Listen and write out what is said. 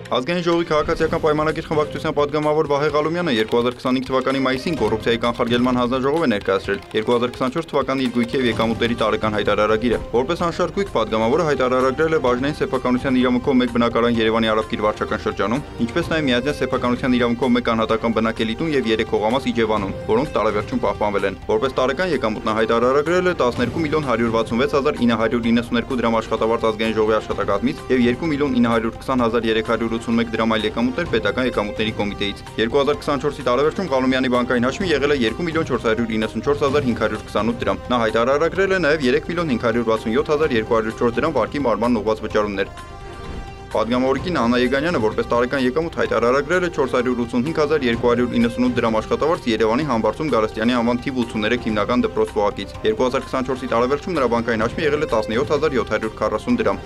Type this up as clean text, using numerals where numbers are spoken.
Ազգային ժողովի քաղաքացիական պայմանագիր խմբակցության պատգամավոր Վահե Ղալումյանը 2025 թվականի մայիսին կոռուպցիայի կանխարգելման հանձնաժողով է ներկայացրել 2024 թվականի իր գույքի եւ եկամուտների տարեկան հայտարարագիրը։ Որպես անշարժ գույք պատգամավորը հայտարարագրել է բաժնային սեփականության իրավունքով մեկ բնակարան Երևանի Արաբկիր վարչական շրջանում, ինչպես նաեւ միաձայն սեփականության իրավունքով մեկ անհատական բնակելի տուն եւ 3 հողամաս Իջևանում, որոնք տարեվերջում պահպանվել են։ Որպես տարեկան եկամուտ նա հայտարարագրել է 12.166.992 դրամ աշխատավարձ ազգային ժողովի աշխատակազմից եւ 2.920.381 դրամ այլ եկամուտներ պետական եկամուտների կոմիտեից։ 2024-ի տարեվերջում Ղալումյանի բանկային հաշվին եղել է 2.494.528 դրամ։ Նա հայտարարագրել է նաեւ 3.567.204 դրամ վարկի մարման ուղղված վճարումներ։ Պատգամավորի կին Աննա Եգանյանը որպես տարեկան եկամուտ հայտարարագրել է 485.298 դրամ աշխատավարձ Երևանի Համբարձում Գարստյանի անվան թիվ 83 հիմնական դպրոց փողակից։ 2024-ի տարեվերջում նրա բանկային հաշվին եղել է 17.740 դրամ։